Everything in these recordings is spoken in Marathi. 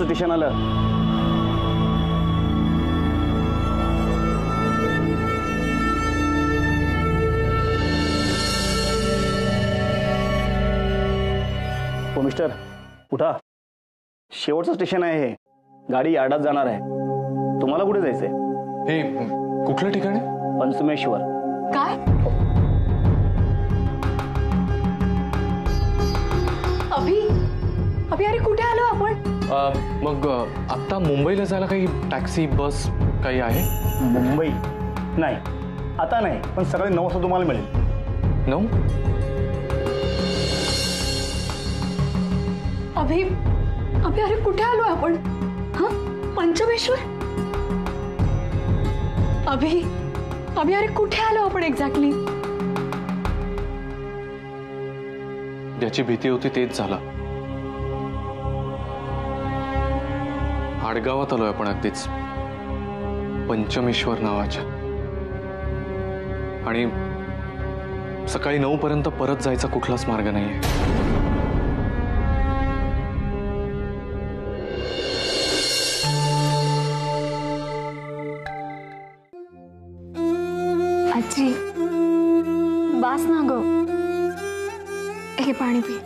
शेवटचं स्टेशन आलं. हो मिस्टर, उठा. शेवटचं स्टेशन आहे हे. गाडी यार्डात जाणार आहे. तुम्हाला कुठे जायचंय? हे कुठलं ठिकाण आहे? पंचमेश्वर. काय? अभि अभि अरे कुठे आलो आपण? मग आता मुंबईला जायला काही टॅक्सी बस काही आहे? मुंबई नाही, आता नाही, पण सकाळी 9 वाजता तुम्हाला मिळेल. 9? अभि अभि अरे कुठे आलो आपण? हा, पंचमेश्वर. अभि अभि अरे कुठे आलो आपण एक्झॅक्टली? ज्याची भीती होती तेच झालं. आडगावात आलोय आपण अगदीच, पंचमेश्वर नावाच्या. आणि सकाळी 9 पर्यंत परत जायचा कुठलाच मार्ग नाहीये. आजी बास ना ग, हे पाणी पी.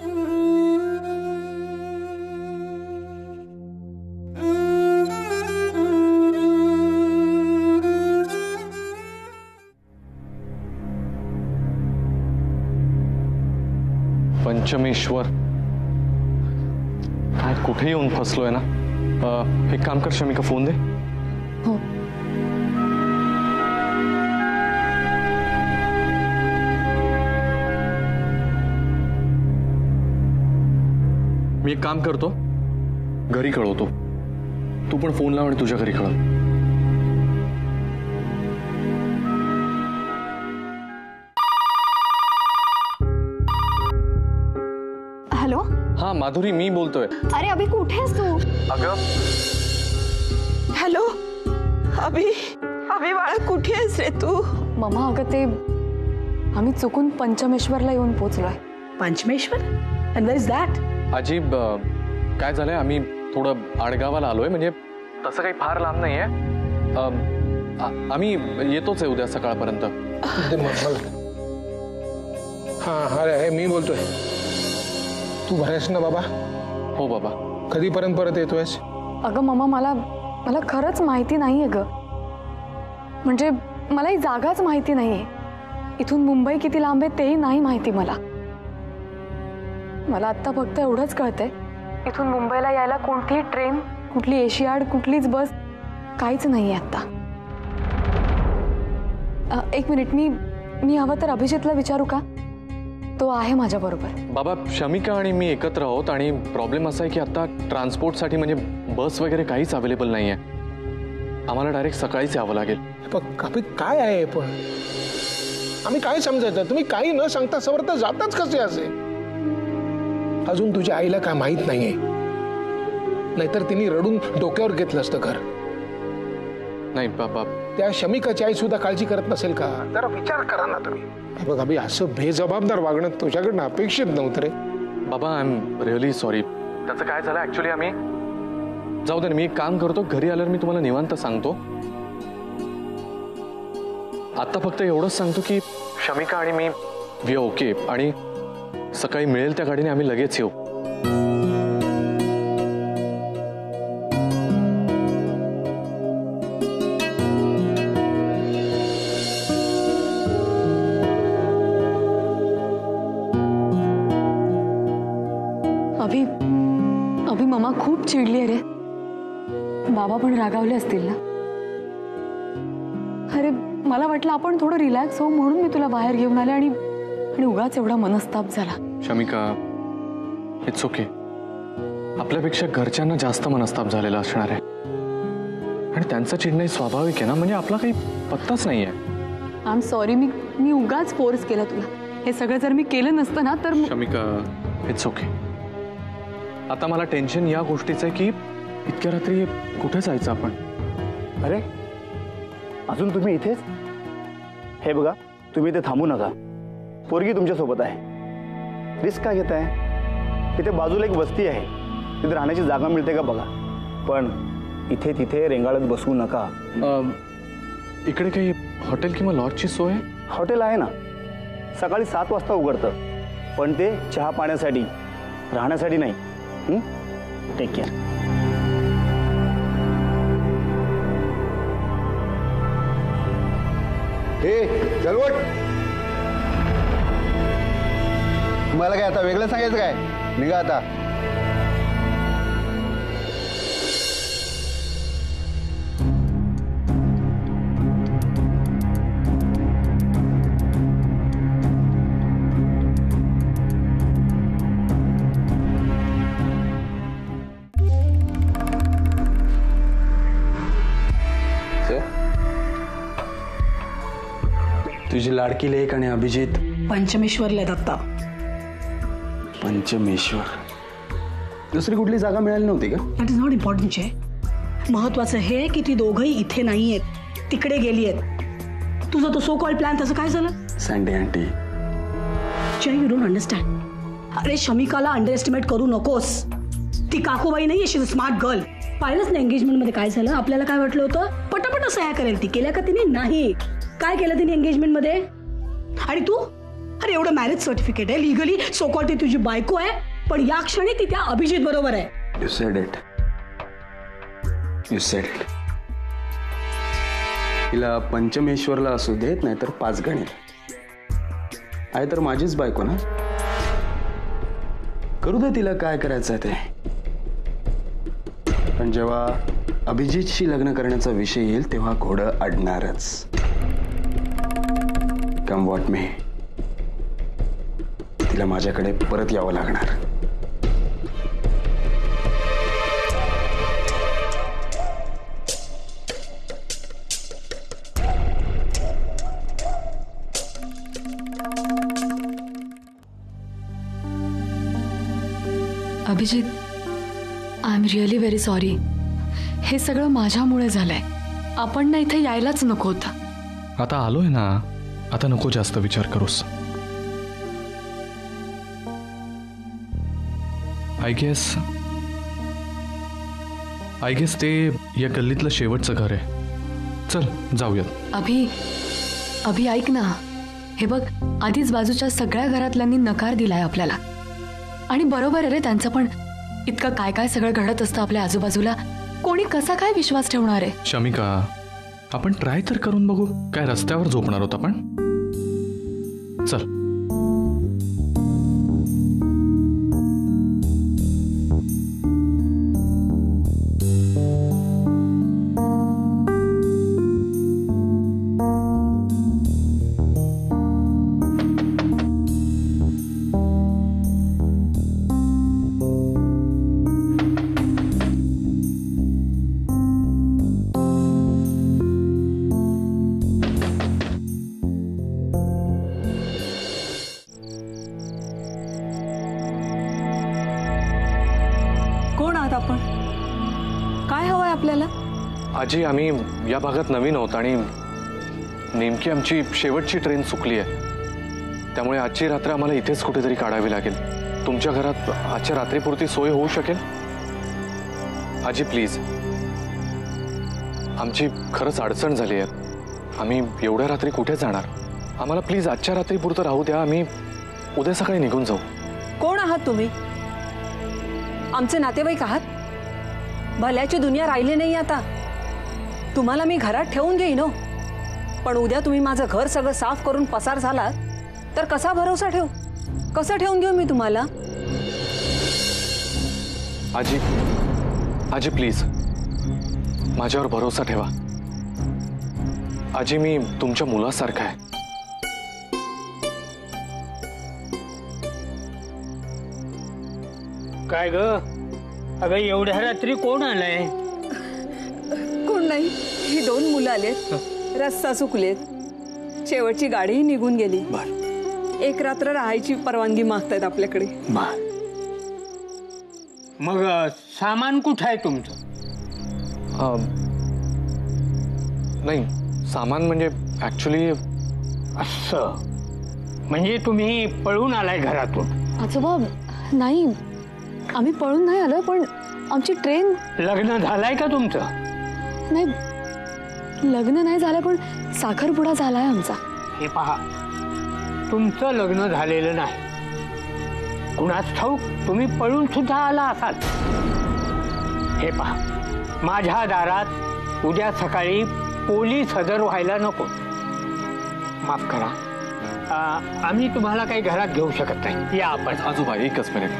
पंचमेश्वर काय कुठे येऊन फसलोय ना. एक काम कर शमिका, फोन दे. हो. मी एक काम करतो, घरी कळवतो. तू पण फोन लाव आणि तुझ्या घरी कळव. हॅलो. हा माधुरी, मी बोलतोय. अरे अभि कुठे आहेस तू? अगं हॅलो अभि, अभि बाळा कुठे आहेस रे तू? मम्मा अगं ते आम्ही चुकून पंचमेश्वरला येऊन पोचलोय. Panchmeshwar? And where is that? अजीब काय झालंय, आम्ही थोडं आडगावाला आलोय. म्हणजे तसं काही फार लांब नाहीये. आम्ही येतोच आहे उद्या सकाळपर्यंत. हा अरे मी बोलतोय. तू भरेस ना बाबा? हो बाबा. कधीपर्यंत परत येतोयस? अगं मम्मा मला खरंच माहिती नाहीये ग. म्हणजे मला ही जागाच माहिती नाहीये. इथून मुंबई किती लांब आहे तेही नाही माहिती मला. मला आत्ता फक्त एवढंच कळतंय, इथून मुंबईला यायला कोणतीही ट्रेन, कुठली एशियाड, कुठलीच बस काहीच नाहीये आत्ता. एक मिनिट, मी हवं तर अभिजितला विचारू का? तो आहे माझ्या बरोबर. बाबा शमिका आणि मी एकत्र आहोत आणि प्रॉब्लेम असा आहे की आता ट्रान्सपोर्टसाठी म्हणजे बस वगैरे काहीच अवेलेबल नाहीये. आम्हाला डायरेक्ट सकाळीच यावं लागेल. पण काय आहे पण आम्ही काय समजायचं? तुम्ही काही न सांगता समर्थ जाताच कसे असे? अजून तुझ्या आईला काय माहित नाहीये, नाहीतर तिने रडून डोक्यावर घेतलं असतं घर. नाही बाबा, त्या शमिकाची आई सुद्धा काळजी करत नसेल का? जरा विचार करा ना तुम्ही. बघ अभि, असं बेजबाबदार वागणं तुझ्याकडनं अपेक्षित नव्हतं रे. बाबा आय एम रिअली सॉरी. त्याचं काय झालं ऍक्च्युली, आम्ही जाऊ दे. मी एक काम करतो, घरी आल्यावर मी तुम्हाला निवांत सांगतो. आता फक्त एवढंच सांगतो की शमिका आणि मी वी ओके, आणि सकाळी मिळेल त्या गाडीने आम्ही लगेच येऊ. अभि मम्मा खूप चिडली आहे रे. बाबा पण रागावले असतील ना. अरे मला वाटलं आपण थोडं रिलॅक्स हो म्हणून मी तुला बाहेर घेऊन आले, आणि उगाच एवढा मनस्ताप झाला. Shamika, it's okay. आपल्यापेक्षा घरच्यांना जास्त मनस्ताप झालेला असणार आहे, आणि त्यांचं चिडणं स्वाभाविक आहे ना. म्हणजे आपला काही पत्ताच नाहीये. आय एम सॉरी, मी उगाच फोर्स केला तुला. हे सगळं जर मी केलं नसतं ना तर. Shamika, it's okay. आता मला टेन्शन या गोष्टीचं आहे की इतक्या रात्री कुठे जायचं आपण? अरे अजून तुम्ही इथेच? हे बघा, तुम्ही इथे थांबू नका. पोरगी तुमच्या सोबत आहे. रिस्क काय घेताय? तिथे बाजूला एक वस्ती आहे, तिथे राहण्याची जागा मिळते का बघा. पण इथे तिथे रेंगाळत बसू नका. इकडे काही हॉटेल किंवा लॉजची सोय आहे? हॉटेल आहे ना, सकाळी 7 वाजता उघडतं, पण ते चहा पाण्यासाठी, राहण्यासाठी नाही. Take care. हे चलवट, तुम्हाला काय आता वेगळं सांगायचं काय? निघा आता. तुझी लाडकी लेक आणि अभिजित पंचमेश्वरला आहेत आता. पंचमेश्वर, दुसरी कुठली जागा मिळाली नव्हती का? दॅट इज नॉट इम्पॉर्टंट जय. महत्वाचं हे की ती दोघंही इथे नाही आहेत, तिकडे गेली आहेत. तुझा तो सो कॉल्ड प्लॅन तसं काय झालं? Sandy aunty, Jay, you don't understand. अरे शमिकाला अंडर एस्टिमेट करू नकोस. ती काकूबाई नाही, she is a smart girl. पाहिलंच ना एंगेजमेंट मध्ये काय झालं. आपल्याला काय वाटलं होतं पटापट सह्या करेल ती, केल्या का तिने? नाही. काय केलं तिने एंगेजमेंट मध्ये? आणि तू, अरे एवढं मॅरेज सर्टिफिकेट आहे, लिगली सो कॉल्ड ती तुझी बायको आहे, पण या क्षणी ती त्या अभिजित बरोबर आहे. You sed it, you sed it. तिला पंचमेश्वरला असू देत, नाहीतर 5 गणित आहे, तर माझीच बायको ना. करू दे तिला काय करायचं ते. पण जेव्हा अभिजितशी लग्न करण्याचा विषय येईल तेव्हा घोडं अडणारच. कम वॉट मे, तिला माझ्याकडे परत यावं लागणार. Abhijit, I am really very sorry. हे सगळं माझ्यामुळे झालंय. आपण ना इथे यायलाच नको होतं. आता आलोय ना, आता नको जास्त विचार करूस. आय गेस ते या गल्लीतलं शेवटचं घर आहे. चल जाऊयात. अभि ऐक ना, हे बघ, आधीच बाजूच्या सगळ्या घरातल्यांनी नकार दिलाय आपल्याला. आणि बरोबर आहे रे त्यांचं पण. इतकं काय काय सगळं घडत असतं आपल्या आजूबाजूला, कोणी कसा काय विश्वास ठेवणार आहे? शमिका, आपण ट्राय तर करून बघू. काय रस्त्यावर झोपणार होत आपण? चल. आजी, आम्ही या भागात नवीन आहोत आणि नेमकी आमची शेवटची ट्रेन चुकली आहे. त्यामुळे आजची रात्र आम्हाला इथेच कुठेतरी काढावी लागेल. तुमच्या घरात आजच्या रात्रीपुरती सोय होऊ शकेल? आजी प्लीज, आमची खरंच अडचण झाली आहे. आम्ही एवढ्या रात्री कुठे जाणार? आम्हाला प्लीज आजच्या रात्रीपुरतं राहू द्या. आम्ही उद्या सकाळी निघून जाऊ. कोण आहात तुम्ही? आमचे नातेवाईक आहात? भल्याची दुनिया राहिली नाही आता. तुम्हाला मी घरात ठेवून घेईन हो, पण उद्या तुम्ही माझं घर सगळं साफ करून पसार झालात तर कसा भरोसा ठेवू? कसं ठेवून घेऊ मी तुम्हाला? आजी, आजी प्लीज माझ्यावर भरोसा ठेवा. आजी, मी तुमच्या मुलासारखा आहे. काय ग? अगं एवढ्या रात्री कोण आलाय? कोण नाही, ही 2 मुलं आलेत. रस्ता चुकलेत, शेवटची गाडीही निघून गेली. एक रात्र राहायची परवानगी मागतायत आपल्याकडे. मग सामान कुठं आहे तुमचं? नाही, सामान म्हणजे ऍक्च्युली असं म्हणजे तुम्ही पळून आलाय घरातून? आजोबा नाही, आम्ही पळून नाही आलो, पण आमची ट्रेन. लग्न झालंय का तुमचं? नाही, लग्न नाही झालं, पण साखरपुडा झालाय आमचा. हे पहा, तुमचं लग्न झालेलं नाही. कुणाच ठाऊक तुम्ही पळून सुद्धा आला असाल. हे पहा, माझ्या दारात उद्या सकाळी पोलीस हजर व्हायला नको. माफ करा, आम्ही तुम्हाला काही घरात घेऊ शकत नाही. या आपण. आजोबा एकच मिनिट.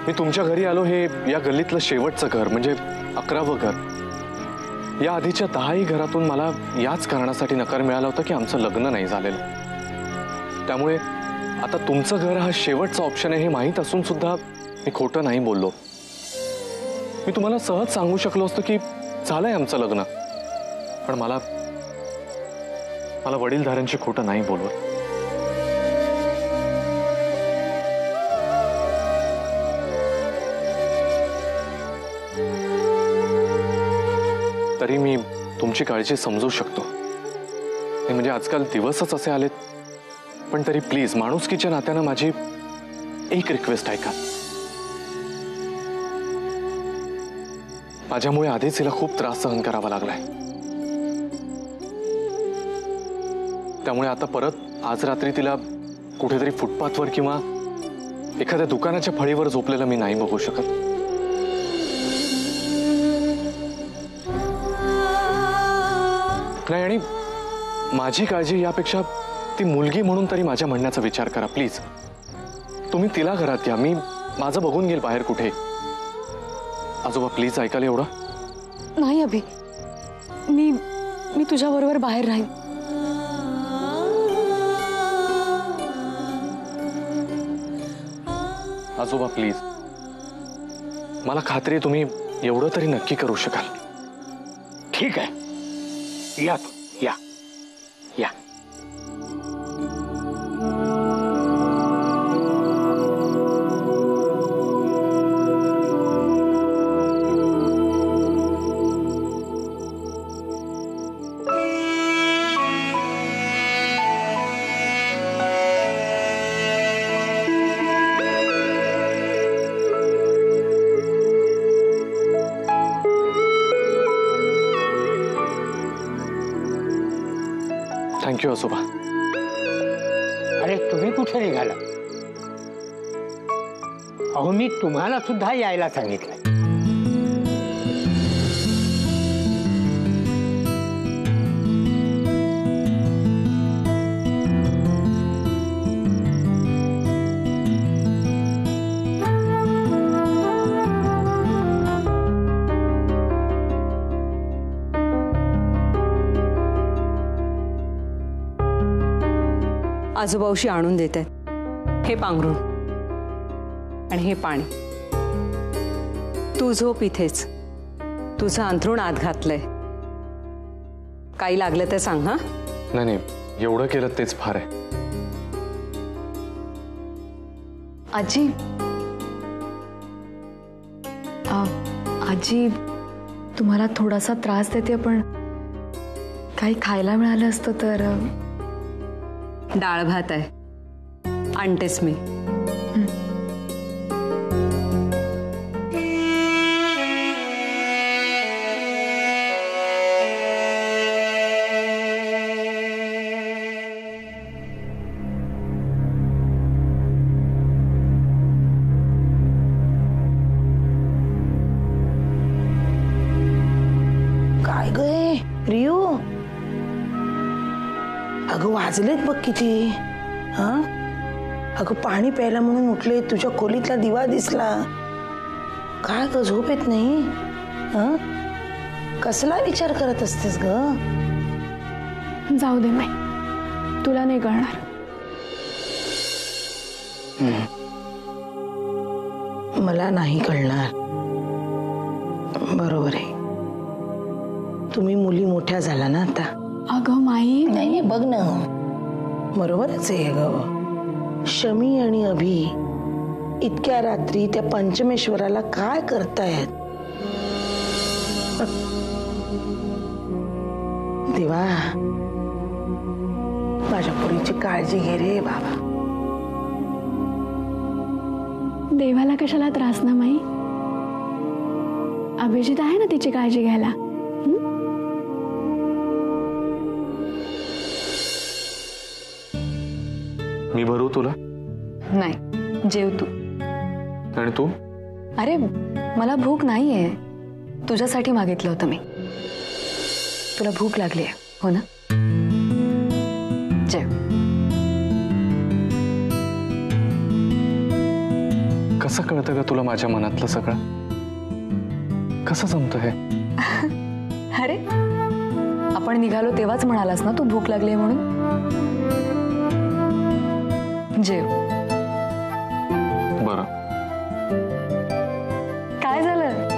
मी तुमच्या घरी आलो हे या गल्लीतलं शेवटचं घर, म्हणजे 11वं घर. या आधीच्या 10ही घरातून मला याच कारणासाठी नकार मिळाला होता की आमचं लग्न नाही झालेलं. त्यामुळे आता तुमचं घर हा शेवटचा ऑप्शन आहे हे माहीत असून सुद्धा मी खोटं नाही बोललो. मी तुम्हाला सहज सांगू शकलो असतो की झालंय आमचं लग्न, पण मला वडीलधाऱ्यांची खोटं नाही बोलवत. तरी मी तुमची काळजी समजू शकतो. म्हणजे आजकाल दिवसच असे आलेत. पण तरी प्लीज माणुसकीच्या नात्यानं माझी एक रिक्वेस्ट ऐका. माझ्यामुळे आधीच तिला खूप त्रास सहन करावा लागलाय. त्यामुळे आता परत आज रात्री तिला कुठेतरी फुटपाथवर किंवा एखाद्या दुकानाच्या फळीवर झोपलेलं मी नाही बघू शकत. नाही, आणि माझी काळजी यापेक्षा ती मुलगी म्हणून तरी माझ्या म्हणण्याचा विचार करा प्लीज. तुम्ही तिला घरात घ्या, मी माझं बघून घेईल बाहेर कुठे. आजोबा प्लीज ऐकाल एवढं. नाही अभि, मी तुझ्या बरोबर बाहेर राहीन. आजोबा प्लीज, मला खात्री आहे तुम्ही एवढं तरी नक्की करू शकाल. ठीक आहे, या या या. थँक्यू आजोबा. अरे तुम्ही कुठे निघाला? अहो, मी तुम्हाला सुद्धा यायला सांगितलं. आजोबाऊशी आणून देत आहेत हे पांघरूण आणि हे पाणी. तू झोप इथेच. तुझं अंथरूण आत घातलंय. काही लागलं तर सांग. हा नाही, एवढं केलं तेच फार आहे. आजी, आजी तुम्हाला थोडासा त्रास देते, पण काही खायला मिळालं असतं तर. डाळ भात आहे, आणतेस मी. काय गे रियू, अगं वाजलेत बघ किती. हा, अगं पाणी प्यायला म्हणून उठले, तुझ्या खोलीतला दिवा दिसला. काय ग झोप येत नाही? हा, कसला विचार करत असतेस ग? जाऊ दे माई, तुला नाही कळणार. मला नाही कळणार. बरोबर आहे, तुम्ही मुली मोठ्या झाला ना आता. अगं माई, नाही बघ ना, बरोबरच आहे ग. शमी आणि अभि इतक्या रात्री त्या पंचमेश्वराला काय करतायत? देवा, माझ्या पोरीची काळजी घे रे बाबा. देवाला कशाला त्रास ना माई? अभिजित आहे ना तिची काळजी घ्यायला. मी भरू तुला? नाही, जेव तू. आणि तू? अरे मला भूक नाहीये, तुझ्यासाठी मागितलं होतं मी. तुला भूक लागली आहे हो ना? जेव. कसं कळतं ग तुला माझ्या मनातलं सगळं? कसं जमतं हे? अरे आपण निघालो तेव्हाच म्हणालास ना तू भूक लागली म्हणून. जेव. बरं. काय झालं?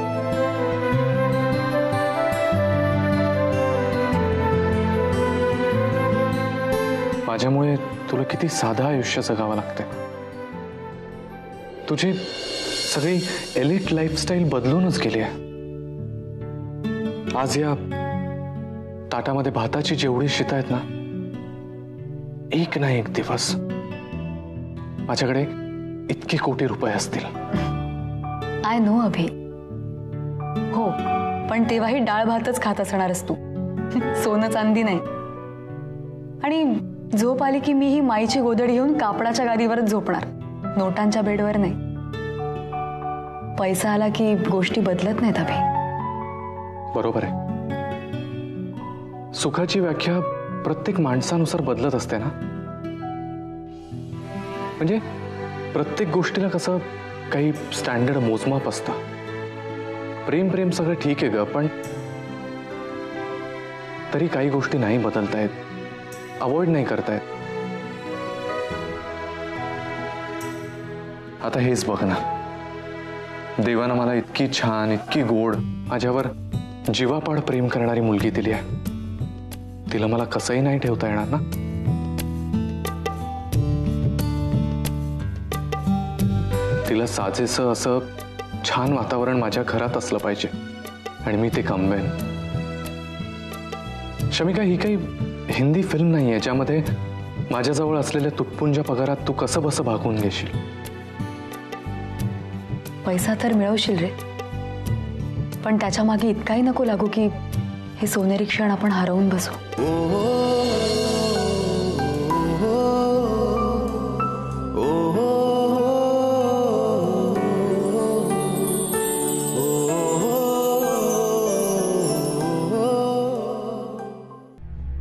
माझ्यामुळे तुला किती साधं आयुष्य जगावं लागतंय. तुझी सगळी एलिट लाईफस्टाईल बदलूनच गेली आहे. आज या ताटामध्ये भाताची जेवढी शीत आहेत ना, एक ना एक दिवस माझ्याकडे इतके कोटी रुपये असतील. आय नो अभि. हो, पण तेव्हाही डाळ भातच खात असणारच तू, सोनं चांदी नाही. आणि झोप आली की मी ही माईची गोदडी घेऊन कापडाच्या गादीवरच झोपणार, नोटांच्या बेडवर नाही. पैसा आला की गोष्टी बदलत नाहीत अभि. बरोबर आहे. सुखाची व्याख्या प्रत्येक माणसानुसार बदलत असते ना. म्हणजे प्रत्येक गोष्टीला कसं काही स्टँडर्ड मोजमाप असतं. प्रेम प्रेम सगळं ठीक आहे ग, पण तरी काही गोष्टी नाही बदलतायत, अवॉइड नाही करतायत. आता हेच बघ ना, देवानं मला इतकी छान, इतकी गोड, माझ्यावर जीवापाड प्रेम करणारी मुलगी दिली आहे. तिला मला कसंही नाही ठेवता येणार ना. तिला साजेसं असं छान वातावरण माझ्या घरात असलं पाहिजे आणि मी ते कमवेन. शमिका, ही काही हिंदी फिल्म नाहीये ज्यामध्ये माझ्याजवळ असलेल्या तुटपुंज्या पगारात तू कसं बसं भागून घेशील. पैसा तर मिळवशील रे, पण त्याच्या मागे इतकाही नको लागू की हे सोनेरी क्षण आपण हरवून बसू.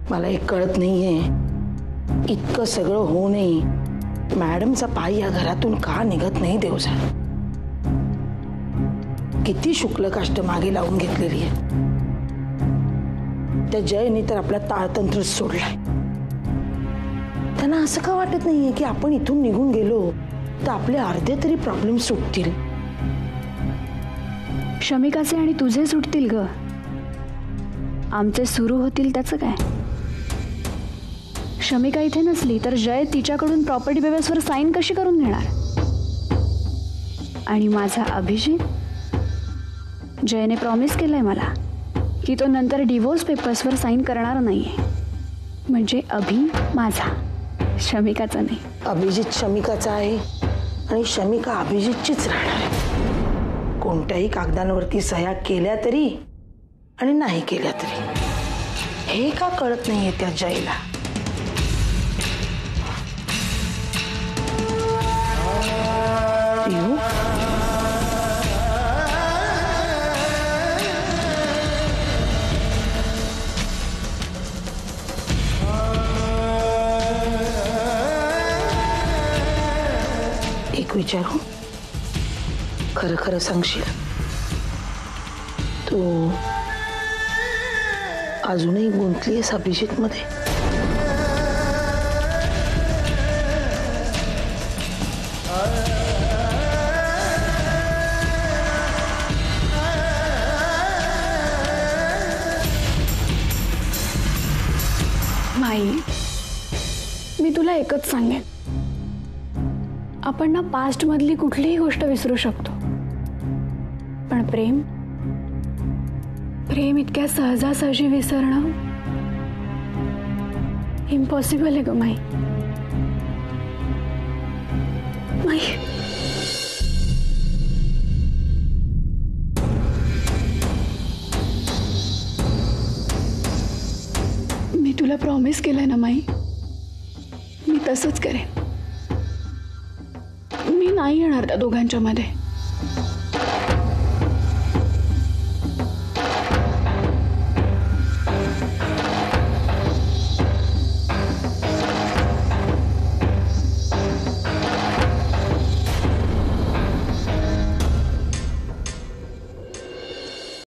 मला एक कळत नाहीये, इतकं सगळं होऊनही मॅडमचा पाय या घरातून का निघत नाही. देवसा किती शुक्ल काष्ट मागे लावून घेतलेली आहे. त्या जयने तर आपला ताळतंत्रच सोडलाय. त्यांना असं का वाटत नाहीये की आपण इथून निघून गेलो तर आपले अर्धे तरी प्रॉब्लेम सुटतील. शमिकाचे आणि तुझे सुटतील ग, आमचे सुरू होतील त्याचं काय. शमिका इथे नसली तर जय तिच्याकडून प्रॉपर्टी पेपर्सवर साईन कशी करून घेणार. आणि माझा अभिजित, जयने प्रॉमिस केलंय मला की तो नंतर डिवोर्स पेपर्सवर साईन करणार नाहीये. म्हणजे अभि माझा, शमिकाचा नाही. अभिजित शमिकाचा आहे आणि शमिका अभिजितचीच राहणार आहे. कोणत्याही कागदांवरती सह्या केल्या तरी आणि नाही केल्या तरी. हे का कळत नाहीये त्या जयला. एक विचारू, खरं खरं सांगशील, तू अजूनही गुंतलीयस अभिजित मध्ये? माई, मी तुला एकच सांगेन, आपण ना पास्ट मधली कुठलीही गोष्ट विसरू शकतो, पण प्रेम प्रेम इतक्या सहजासहजी विसरणं इम्पॉसिबल आहे ग माई. माई तुला प्रॉमिस केलंय ना माई, मी तसंच करेन. मी नाही येणार त्या दोघांच्या मध्ये.